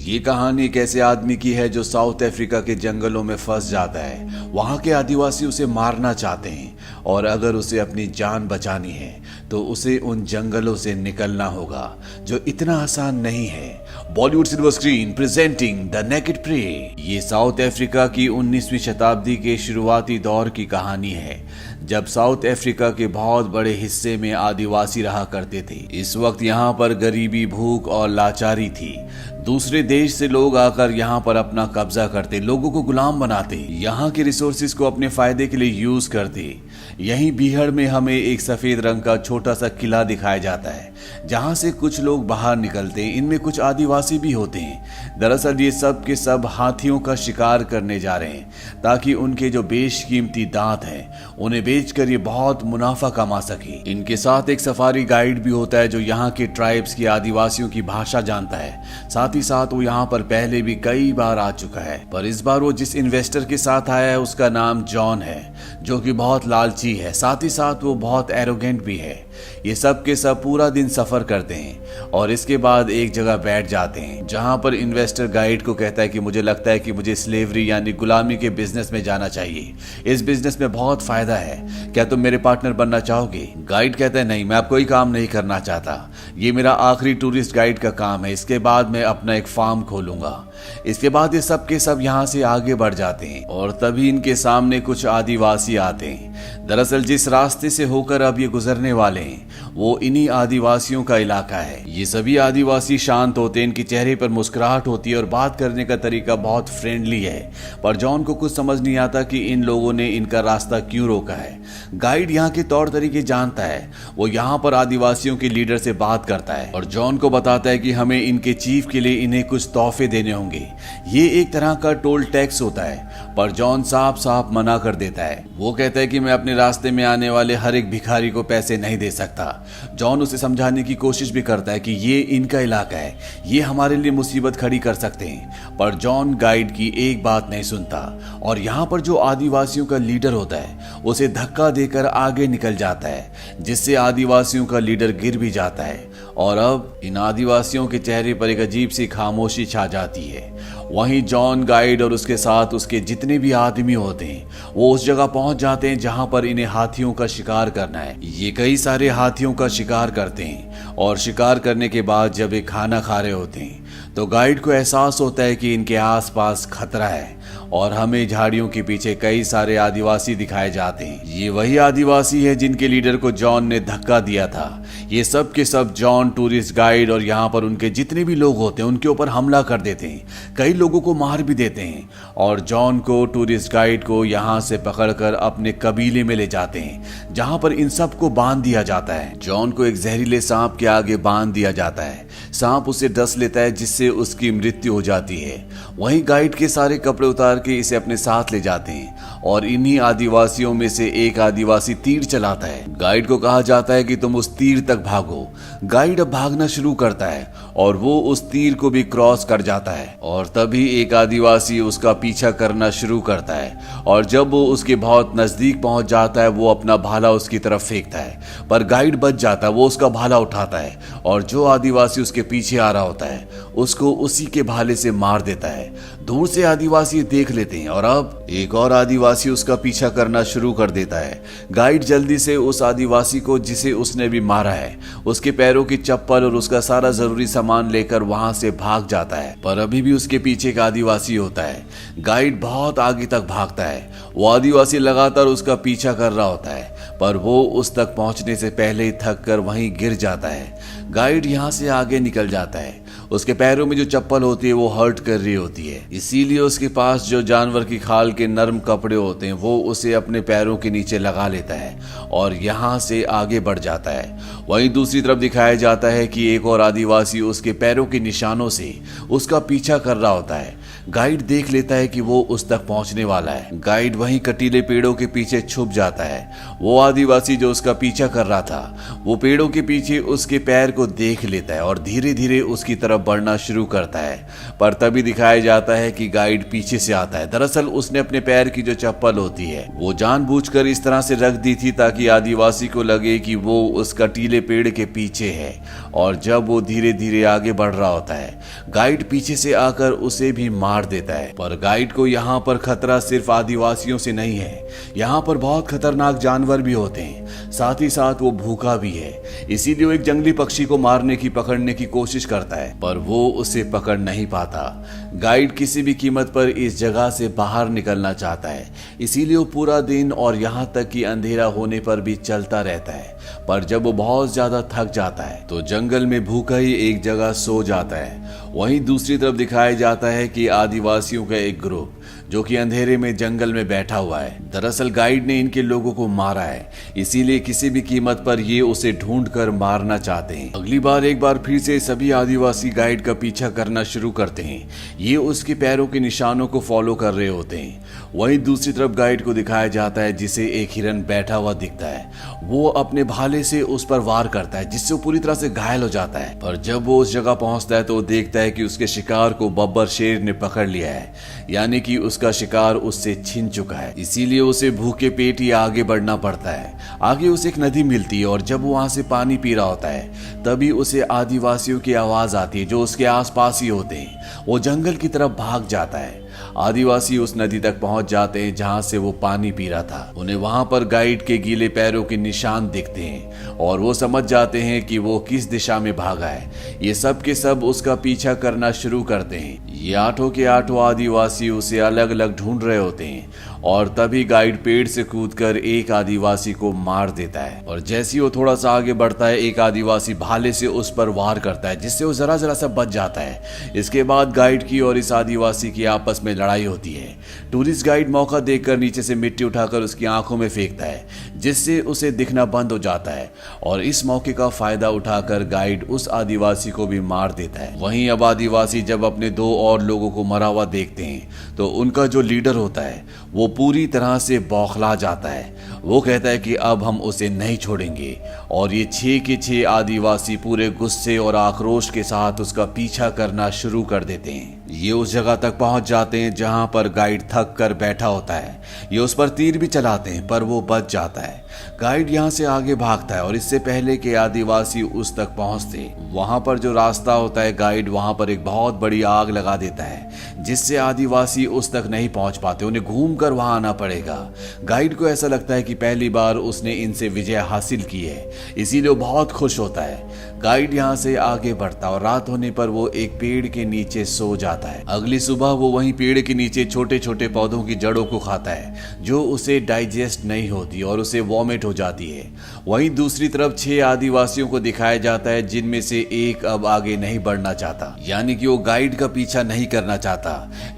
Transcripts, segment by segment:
ये कहानी एक ऐसे आदमी की है जो साउथ अफ्रीका के जंगलों में फंस जाता है। वहाँ के आदिवासी उसे मारना चाहते हैं और अगर उसे अपनी जान बचानी है तो उसे उन जंगलों से निकलना होगा, जो इतना आसान नहीं है। Bollywood silver screen presenting the naked prey. ये साउथ अफ्रीका की 19वीं शताब्दी के शुरुआती दौर की कहानी है, जब साउथ अफ्रीका के बहुत बड़े हिस्से में आदिवासी रहा करते थे। इस वक्त यहाँ पर गरीबी, भूख और लाचारी थी। दूसरे देश से लोग आकर यहाँ पर अपना कब्जा करते, लोगों को गुलाम बनाते, यहाँ के रिसोर्सेज को अपने फायदे के लिए यूज करते। यहीं बीहड़ में हमें एक सफेद रंग का छोटा सा किला दिखाया जाता है, जहाँ से कुछ लोग बाहर निकलते हैं। इनमें कुछ आदिवासी भी होते हैं। दरअसल ये सब के सब हाथियों का शिकार करने जा रहे हैं, ताकि उनके जो बेशकीमती दांत हैं उन्हें बेचकर ये बहुत मुनाफा कमा सके। इनके साथ एक सफारी गाइड भी होता है, जो यहाँ के ट्राइब्स की आदिवासियों की भाषा जानता है। साथ ही साथ वो यहाँ पर पहले भी कई बार आ चुका है, पर इस बार वो जिस इन्वेस्टर के साथ आया है उसका नाम जॉन है, जो कि बहुत लालची है। साथ ही साथ वो बहुत एरोगेंट भी है। ये सब के सब पूरा दिन सफर करते हैं और इसके बाद एक जगह बैठ जाते हैं, जहां पर इन्वेस्टर गाइड को कहता है कि मुझे लगता है कि मुझे स्लेवरी यानी गुलामी के बिजनेस में जाना चाहिए। इस बिजनेस में बहुत फायदा है, क्या तुम मेरे पार्टनर बनना चाहोगे? गाइड कहता है नहीं, मैं अब कोई काम नहीं करना चाहता। ये मेरा आखिरी टूरिस्ट गाइड का काम है, इसके बाद मैं अपना एक फार्म खोलूंगा। इसके बाद ये सब के सब यहाँ से आगे बढ़ जाते हैं और तभी इनके सामने कुछ आदिवासी आते हैं। दरअसल जिस रास्ते से होकर अब ये गुजरने वाले हैं वो इन्हीं आदिवासियों का इलाका है। ये सभी आदिवासी शांत होते हैं, इनके चेहरे पर मुस्कुराहट होती है और बात करने का तरीका बहुत फ्रेंडली है। पर जॉन को कुछ समझ नहीं आता कि इन लोगों ने इनका रास्ता क्यों रोका है। गाइड यहाँ के तौर तरीके जानता है। वो यहाँ पर आदिवासियों के लीडर से बात करता है और जॉन को बताता है कि हमें इनके चीफ के लिए इन्हें कुछ तोहफे देने होंगे। ये एक तरह का टोल टैक्स होता है, पर जॉन साफ साफ मना कर देता है। वो कहता है कि मैं अपने रास्ते में आने वाले हर एक भिखारी को पैसे नहीं दे सकता। जॉन उसे समझाने की कोशिश भी करता है कि ये इनका इलाका है, ये हमारे लिए मुसीबत खड़ी कर सकते हैं, पर जॉन गाइड की एक बात नहीं सुनता और यहाँ पर जो आदिवासियों का लीडर होता है उसे धक्का देकर आगे निकल जाता है, जिससे आदिवासियों का लीडर गिर भी जाता है। और अब इन आदिवासियों के चेहरे पर एक अजीब सी खामोशी छा जाती है। वहीं जॉन गाइड और उसके साथ उसके जितने भी आदमी होते हैं वो उस जगह पहुंच जाते हैं जहां पर इन्हें हाथियों का शिकार करना है। ये कई सारे हाथियों का शिकार करते हैं और शिकार करने के बाद जब ये खाना खा रहे होते हैं तो गाइड को एहसास होता है कि इनके आसपास खतरा है और हमें झाड़ियों के पीछे कई सारे आदिवासी दिखाए जाते हैं। ये वही आदिवासी है जिनके लीडर को जॉन ने धक्का दिया था। ये सब के सब जॉन, टूरिस्ट गाइड और यहाँ पर उनके जितने भी लोग होते हैं उनके ऊपर हमला कर देते हैं, कई लोगों को मार भी देते हैं और जॉन को, टूरिस्ट गाइड को यहाँ से पकड़कर अपने कबीले में ले जाते हैं, जहाँ पर इन सब को बांध दिया जाता है। जॉन को एक जहरीले सांप के आगे बांध दिया जाता है। सांप उसे डस लेता है, जिससे उसकी मृत्यु हो जाती है। वहीं गाइड के सारे कपड़े उतार के इसे अपने साथ ले जाते हैं और इन्हीं आदिवासियों में से एक आदिवासी तीर चलाता है। गाइड को कहा जाता है कि तुम उस तीर तक भागो। गाइड अब भागना शुरू करता है और वो उस तीर को भी क्रॉस कर जाता है और तभी एक आदिवासी उसका पीछा करना शुरू करता है और जब वो उसके बहुत नजदीक पहुंच जाता है वो अपना भाला उसकी तरफ फेंकता है, पर गाइड बच जाता है। वो उसका भाला उठाता है और जो आदिवासी उसके पीछे आ रहा होता है उसको उसी के भाले से मार देता है। दूर से आदिवासी देख लेते हैं और अब एक और आदिवासी उसका पीछा करना शुरू कर देता है। गाइड जल्दी से उस आदिवासी को, जिसे उसने भी मारा है, उसके पैरों की चप्पल और उसका सारा जरूरी सामान लेकर वहां से भाग जाता है, पर अभी भी उसके पीछे एक आदिवासी होता है। गाइड बहुत आगे तक भागता है। वो आदिवासी लगातार उसका पीछा कर रहा होता है, पर वो उस तक पहुंचने से पहले ही थक कर वहीं गिर जाता है। गाइड यहाँ से आगे निकल जाता है। उसके पैरों में जो चप्पल होती है वो हर्ट कर रही होती है, इसीलिए उसके पास जो जानवर की खाल के नरम कपड़े होते हैं वो उसे अपने पैरों के नीचे लगा लेता है और यहाँ से आगे बढ़ जाता है। वहीं दूसरी तरफ दिखाया जाता है कि एक और आदिवासी उसके पैरों के निशानों से उसका पीछा कर रहा होता है। गाइड देख लेता है कि वो उस तक पहुंचने वाला है। गाइड वहीं कटीले पेड़ों के पीछे छुप जाता है। वो आदिवासी जो उसका पीछा कर रहा था वो पेड़ों के पीछे उसके पैर को देख लेता है और धीरे धीरे उसकी तरफ बढ़ना शुरू करता है। पर तभी दिखाया जाता है कि गाइड पीछे से आता है। दरअसल उसने अपने पैर की जो चप्पल होती है वो जानबूझकर इस तरह से रख दी थी ताकि आदिवासी को लगे कि वो उस कटीले पेड़ के पीछे है। और जब वो धीरे धीरे आगे बढ़ रहा होता है गाइड पीछे से आकर उसे भी मार देता है। पर गाइड को यहाँ पर खतरा सिर्फ आदिवासियों से नहीं है, यहाँ पर बहुत खतरनाक जानवर भी होते हैं, साथ ही साथ वो भूखा भी है। इसीलिए वो एक जंगली पक्षी को मारने की पकड़ने की कोशिश करता है पर वो उसे पकड़ नहीं पाता। गाइड किसी भी कीमत पर इस जगह से बाहर निकलना चाहता है, इसीलिए वो पूरा दिन और यहाँ तक कि अंधेरा होने पर भी चलता रहता है। पर जब वो बहुत ज्यादा थक जाता है तो जंगल में भूखा ही एक जगह सो जाता है। वहीं दूसरी तरफ दिखाया जाता है कि आदिवासियों का एक ग्रुप जो कि अंधेरे में जंगल में बैठा हुआ है। दरअसल गाइड ने इनके लोगों को मारा है, इसीलिए किसी भी कीमत पर ये उसे ढूंढकर मारना चाहते हैं। अगली बार एक बार फिर से सभी आदिवासी गाइड का पीछा करना शुरू करते हैं। ये उसके पैरों के निशानों को फॉलो कर रहे होते हैं। वहीं दूसरी तरफ गाइड को दिखाया जाता है जिसे एक हिरन बैठा हुआ दिखता है। वो अपने भाले से उस पर वार करता है जिससे वो पूरी तरह से घायल हो जाता है। पर जब वो उस जगह पहुंचता है तो वो देखता है कि उसके शिकार को बब्बर शेर ने पकड़ लिया है, यानी कि उसका शिकार उससे छिन चुका है। इसीलिए उसे भूखे पेट ही आगे बढ़ना पड़ता है। आगे उसे एक नदी मिलती है और जब वो वहां से पानी पी रहा होता है तभी उसे आदिवासियों की आवाज आती है जो उसके आसपास ही होते हैं। वो जंगल की तरफ भाग जाता है। आदिवासी उस नदी तक पहुंच जाते हैं जहां से वो पानी पी रहा था। उन्हें वहां पर गाइड के गीले पैरों के निशान दिखते हैं और वो समझ जाते हैं कि वो किस दिशा में भागा है। ये सब के सब उसका पीछा करना शुरू करते हैं। ये आठों के आठों आदिवासी उसे अलग अलग ढूंढ रहे होते हैं और तभी गाइड पेड़ से कूदकर एक आदिवासी को मार देता है। और जैसे ही वो थोड़ा सा आगे बढ़ता है एक आदिवासी भाले से उस पर वार करता है जिससे वो जरा जरा सा बच जाता है। इसके बाद गाइड की और इस आदिवासी की आपस में लड़ाई होती है। टूरिस्ट गाइड मौका देखकर नीचे से मिट्टी उठाकर उसकी आंखों में फेंकता है जिससे उसे दिखना बंद हो जाता है और इस मौके का फायदा उठाकर गाइड उस आदिवासी को भी मार देता है। वहीं अब आदिवासी जब अपने दो और लोगों को मरा हुआ देखते हैं तो उनका जो लीडर होता है वो पूरी तरह से बौखला जाता है। वो कहता है कि अब हम उसे नहीं छोड़ेंगे और ये 6 के 6 आदिवासी पूरे गुस्से और आक्रोश के साथ उसका पीछा करना शुरू कर देते हैं। ये उस जगह तक पहुंच जाते हैं जहां पर गाइड थक कर बैठा होता है। ये उस पर तीर भी चलाते हैं पर वो बच जाता है। गाइड यहाँ से आगे भागता है और इससे पहले कि आदिवासी उस तक पहुंचते वहां पर जो रास्ता होता है गाइड वहां पर एक बहुत बड़ी आग लगा देता है जिससे आदिवासी उस तक नहीं पहुंच पाते। उन्हें घूम कर वहां आना पड़ेगा। गाइड को ऐसा लगता है कि पहली बार उसने इनसे विजय हासिल की है, इसीलिए वो बहुत खुश होता है। गाइड यहाँ से आगे बढ़ता और रात होने पर वो एक पेड़ के नीचे सो जाता है। अगली सुबह वो वहीं पेड़ के नीचे छोटे छोटे पौधों की जड़ों को खाता है जो उसे डाइजेस्ट नहीं होती और उसे वॉमिट हो जाती है। वहीं दूसरी तरफ 6 आदिवासियों को दिखाया जाता है जिनमें से एक अब आगे नहीं बढ़ना चाहता, यानी कि वो गाइड का पीछा नहीं करना चाहता।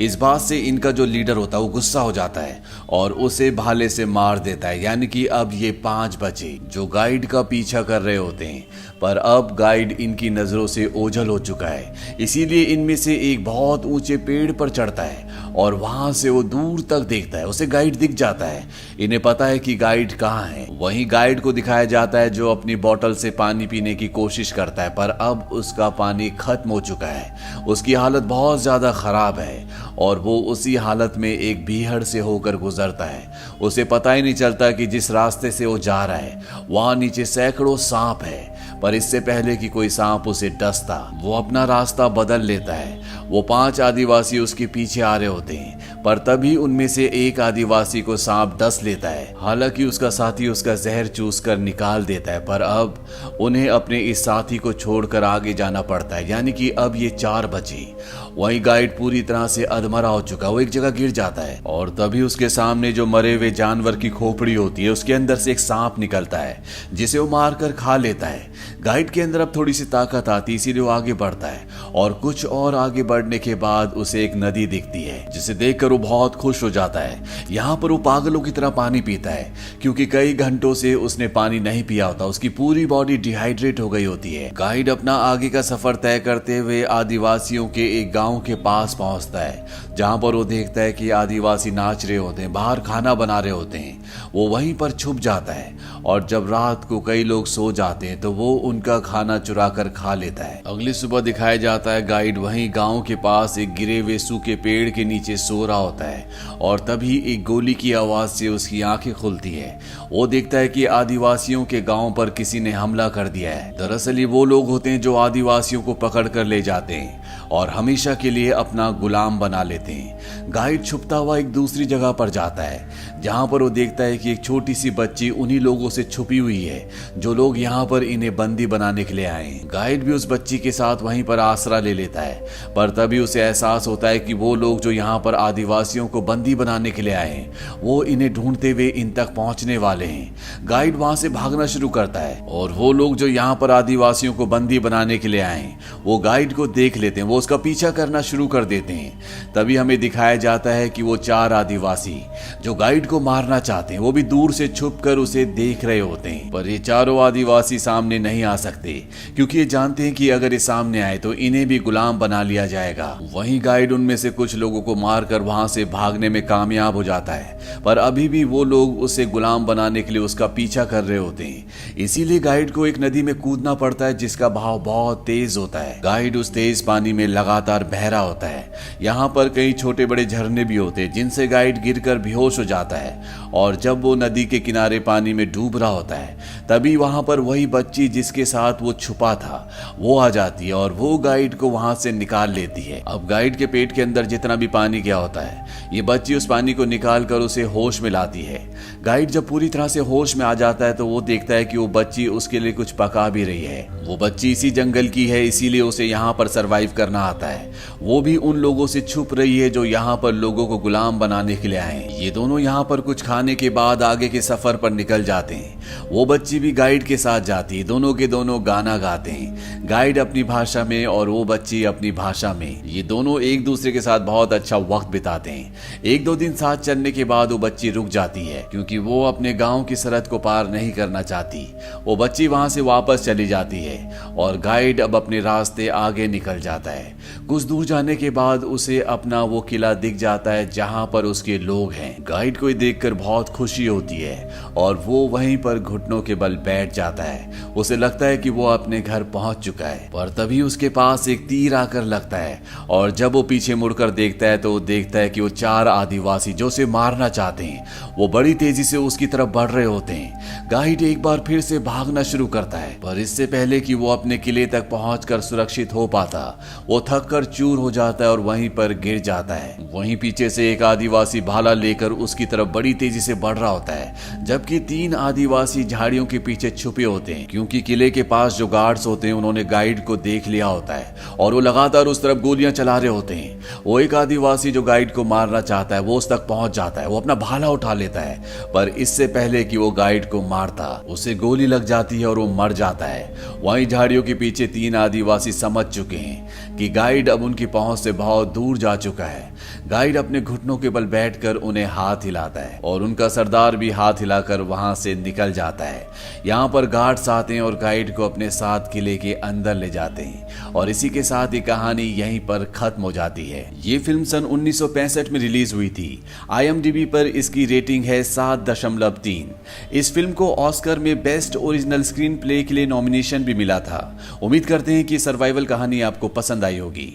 इस बात से इनका जो लीडर होता है वो गुस्सा हो जाता है और उसे भाले से मार देता है, यानी कि अब ये 5 बचे जो गाइड का पीछा कर रहे होते हैं। पर अब गाइड इनकी नजरों से ओझल हो चुका है, इसीलिए इनमें से एक बहुत ऊंचे पेड़ पर चढ़ता है और वहां से वो दूर तक देखता है। उसे गाइड दिख जाता है। इन्हें पता है कि गाइड कहाँ है। वहीं गाइड को दिखाया जाता है जो अपनी बोतल से पानी पीने की कोशिश करता है पर अब उसका पानी खत्म हो चुका है। उसकी हालत बहुत ज्यादा खराब है और वो उसी हालत में एक बीहड़ से होकर गुजरता है। उसे पता ही नहीं चलता कि जिस रास्ते से वो जा रहा है वहां नीचे सैकड़ों सांप है। पर इससे पहले कि कोई सांप उसे डसता वो अपना रास्ता बदल लेता है। वो 5 आदिवासी उसके पीछे आ रहे होते हैं पर तभी उनमें से एक आदिवासी को सांप डस लेता है। हालांकि उसका साथी उसका जहर चूस कर निकाल देता है पर अब उन्हें अपने इस साथी को छोड़कर आगे जाना पड़ता है, यानी कि अब ये 4 बचे। वहीं गाइड पूरी तरह से अधमरा हो चुका, वो एक जगह गिर जाता है और तभी उसके सामने जो मरे हुए जानवर की खोपड़ी होती है उसके अंदर से एक सांप निकलता है जिसे वो मारकर खा लेता है। गाइड के अंदर अब थोड़ी सी ताकत आती है इसीलिए वो आगे बढ़ता है और कुछ और आगे बढ़ने के बाद उसे एक नदी दिखती है जिसे देखकर वो बहुत खुश हो जाता है। यहाँ पर वो पागलों की तरह पानी पीता है क्योंकि कई घंटों से उसने पानी नहीं पिया होता। उसकी पूरी बॉडी डिहाइड्रेट हो गई होती है। गाइड अपना आगे का सफर तय करते हुए आदिवासियों के एक गांव के पास पहुंचता है, जहां पर वो देखता है कि आदिवासी नाच रहे होते हैं, बाहर खाना बना रहे होते हैं। वो वहीं पर छुप जाता है और जब रात को कई लोग सो जाते हैं तो वो उनका खाना चुरा कर खा लेता है। अगली सुबह दिखाया जाता है गाइड वहीं गांव के पास एक गिरे हुए सूखे पेड़ के नीचे सो रहा होता है और तभी एक गोली की आवाज से उसकी आंखें खुलती है। वो देखता है कि आदिवासियों के गांव पर किसी ने हमला कर दिया है। दरअसल ये वो लोग होते हैं जो आदिवासियों को पकड़ कर ले जाते हैं और हमेशा के लिए अपना गुलाम बना लेते हैं। गाइड छुपता हुआ एक दूसरी जगह पर जाता है जहां पर वो देखता है कि एक छोटी सी बच्ची उन्हीं लोगों से छुपी हुई है जो लोग यहाँ पर इन्हें बंदी बनाने के लिए आए हैं। गाइड भी उस बच्ची के साथ वहीं पर आसरा ले लेता है, पर तभी उसे एहसास होता है कि वो लोग जो यहाँ पर आदिवासियों को बंदी बनाने के लिए आए हैं वो इन्हें ढूंढते हुए इन तक पहुंचने वाले हैं। गाइड वहां से भागना शुरू करता है और वो लोग जो यहाँ पर आदिवासियों को बंदी बनाने के लिए आए हैं वो गाइड को देख लेते हैं, वो उसका पीछा करना शुरू कर देते हैं। तभी हमें दिखाया जाता है कि वो 4 आदिवासी जो गाइड को मारना चाहते हैं वो भी दूर से छुपकर उसे देख रहे होते हैं, पर ये चारों आदिवासी सामने नहीं आ सकते क्योंकि ये जानते हैं कि अगर ये सामने आए तो इन्हें भी गुलाम बना लिया जाएगा। वहीं गाइड उनमें से कुछ लोगों को मारकर वहां से भागने में कामयाब हो जाता है, पर अभी भी वो लोग उसे गुलाम बनाने के लिए उसका पीछा कर रहे होते हैं। इसीलिए गाइड को एक नदी में कूदना पड़ता है जिसका बहाव बहुत तेज होता है। गाइड उस तेज पानी में लगातार बह रहा होता है। यहाँ पर कई छोटे बड़े झरने भी होते हैं जिनसे गाइड गिरकर बेहोश हो जाता है और जब वो नदी के किनारे पानी में डूब रहा होता है तभी वहां पर वही बच्ची जिसके साथ वो छुपा था वो आ जाती है और वो गाइड को वहां से निकाल लेती है। अब गाइड के पेट के अंदर जितना भी पानी गया होता है ये बच्ची उस पानी को निकाल कर उसे होश में लाती है। गाइड जब पूरी तरह से होश में आ जाता है तो वो देखता है कि वो बच्ची उसके लिए कुछ पका भी रही है। वो बच्ची इसी जंगल की है, इसीलिए उसे यहाँ पर सरवाइव करना आता है। वो भी उन लोगों से छुप रही है जो यहाँ पर लोगों को गुलाम बनाने के लिए आए। ये दोनों यहाँ पर कुछ खाने के बाद आगे के सफर पर निकल जाते हैं। वो बच्ची भी गाइड के साथ जाती है, दोनों के दोनों गाना गाते हैं, गाइड अपनी भाषा में और वो बच्ची अपनी भाषा में। ये दोनों एक दूसरे के साथ बहुत अच्छा वक्त बिताते हैं। 1-2 दिन साथ चलने के बाद वो बच्ची रुक जाती है क्योंकि वो अपने गांव की सरहद को पार नहीं करना चाहती। वो बच्ची वहां से वापस चली जाती है और गाइड अब अपने रास्ते आगे निकल जाता है। कुछ दूर जाने के बाद उसे अपना वो किला दिख जाता है जहां पर उसके लोग हैं। गाइड को देखकर बहुत खुशी होती है और वो वहीं पर घुटनों के बल बैठ जाता है। उसे लगता है कि वो अपने घर पहुंच चुका है, पर तभी उसके पास एक तीर आकर लगता है और जब वो पीछे मुड़कर देखता है तो वो देखता है कि वो 4 आदिवासी जो उसे मारना चाहते हैं वो बड़ी तेजी से उसकी तरफ बढ़ रहे होते हैं। गाइड एक बार फिर से भागना शुरू करता है, पर इससे पहले कि वो अपने किले तक पहुंचकर सुरक्षित हो पाता वो थक कर चूर हो जाता है और वहीं पर गिर जाता है। वहीं पीछे से एक आदिवासी भाला लेकर उसकी तरफ बड़ी तेजी से बढ़ रहा होता है, जबकि 3 आदिवासी झाड़ियों के पीछे छुपे होते हैं क्योंकि किले के पास जो गार्ड्स होते हैं उन्होंने गाइड को देख लिया होता है और वो लगातार उस तरफ गोलियां चला रहे होते हैं। वो एक आदिवासी जो गाइड को मारना चाहता है वो उस तक पहुंच जाता है, वो अपना भाला उठा लेता है, पर इससे पहले कि वो गाइड को मारता उसे गोली लग जाती है और वो मर जाता है। वहीं झाड़ियों के पीछे 3 आदिवासी समझ चुके हैं कि गाइड अब उनकी पहुंच से बहुत दूर जा चुका है। गाइड अपने घुटनों के बल बैठकर उन्हें हाथ हिलाता है और उनका सरदार भी हाथ हिलाकर वहां से निकल जाता है। यहाँ पर गार्ड्स आते हैं और गाइड को अपने साथ किले के अंदर ले जाते हैं और इसी के साथ ये कहानी यहीं पर खत्म हो जाती है। ये फिल्म सन 1965 में रिलीज हुई थी। IMDb पर इसकी रेटिंग है 7.3। इस फिल्म को ऑस्कर में बेस्ट ओरिजिनल स्क्रीन प्ले के लिए नॉमिनेशन भी मिला था। उम्मीद करते हैं कि सर्वाइवल कहानी आपको पसंद आई होगी।